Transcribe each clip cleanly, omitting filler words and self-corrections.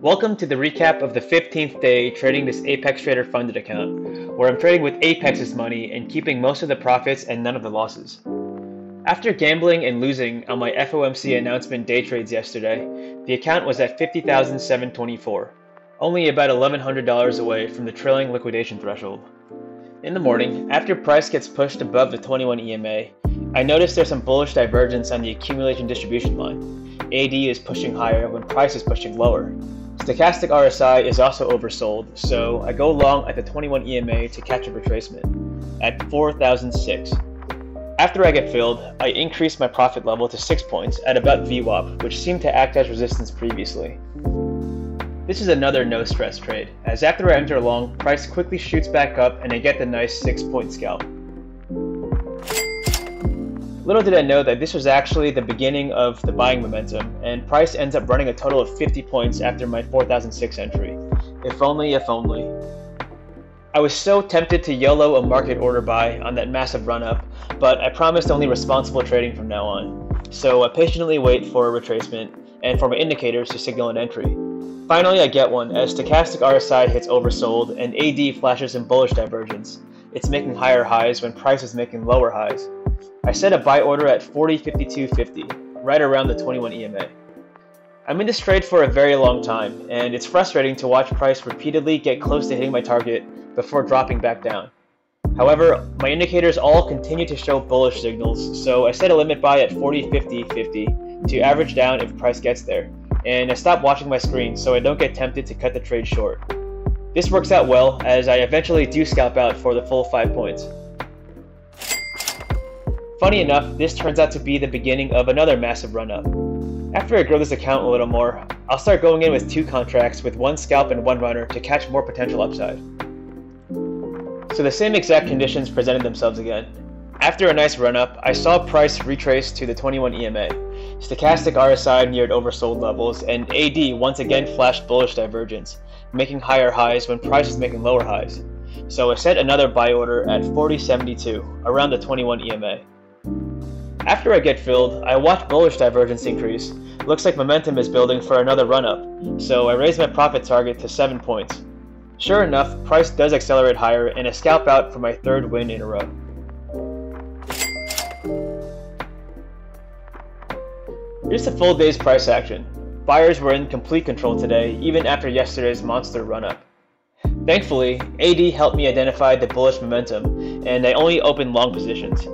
Welcome to the recap of the 15th day trading this Apex Trader funded account, where I'm trading with Apex's money and keeping most of the profits and none of the losses. After gambling and losing on my FOMC announcement day trades yesterday, the account was at $50,724, only about $1,100 away from the trailing liquidation threshold. In the morning, after price gets pushed above the 21 EMA, I noticed there's some bullish divergence on the accumulation distribution line. AD is pushing higher when price is pushing lower. Stochastic RSI is also oversold, so I go long at the 21 EMA to catch a retracement at 4,006. After I get filled, I increase my profit level to 6 points at about VWAP, which seemed to act as resistance previously. This is another no stress trade, as after I enter long, price quickly shoots back up and I get the nice 6-point scalp. Little did I know that this was actually the beginning of the buying momentum, and price ends up running a total of 50 points after my 4,006 entry. If only, if only. I was so tempted to YOLO a market order buy on that massive run-up, but I promised only responsible trading from now on. So I patiently wait for a retracement and for my indicators to signal an entry. Finally I get one as stochastic RSI hits oversold and AD flashes in bullish divergence. It's making higher highs when price is making lower highs. I set a buy order at 40.5250, right around the 21 EMA. I'm in this trade for a very long time, and it's frustrating to watch price repeatedly get close to hitting my target before dropping back down. However, my indicators all continue to show bullish signals, so I set a limit buy at 40.5050 to average down if price gets there, and I stop watching my screen so I don't get tempted to cut the trade short. This works out well as I eventually do scalp out for the full 5 points. Funny enough, this turns out to be the beginning of another massive run-up. After I grow this account a little more, I'll start going in with 2 contracts with 1 scalp and 1 runner to catch more potential upside. So the same exact conditions presented themselves again. After a nice run-up, I saw price retrace to the 21 EMA. Stochastic RSI neared oversold levels, and AD once again flashed bullish divergence, making higher highs when price is making lower highs. So I set another buy order at 40.72, around the 21 EMA. After I get filled, I watch bullish divergence increase. Looks like momentum is building for another run-up, so I raise my profit target to 7 points. Sure enough, price does accelerate higher and I scalp out for my 3rd win in a row. Here's the full day's price action. Buyers were in complete control today, even after yesterday's monster run-up. Thankfully, AD helped me identify the bullish momentum, and I only opened long positions.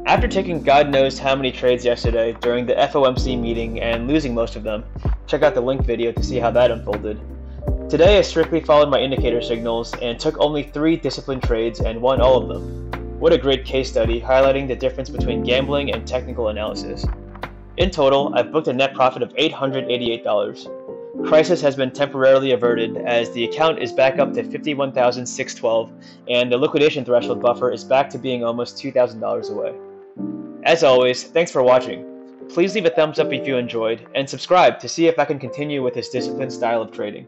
After taking God knows how many trades yesterday during the FOMC meeting and losing most of them, check out the link video to see how that unfolded. Today I strictly followed my indicator signals and took only 3 disciplined trades and won all of them. What a great case study highlighting the difference between gambling and technical analysis. In total, I've booked a net profit of $888. Crisis has been temporarily averted as the account is back up to $51,612 and the liquidation threshold buffer is back to being almost $2,000 away. As always, thanks for watching. Please leave a thumbs up if you enjoyed, and subscribe to see if I can continue with this disciplined style of trading.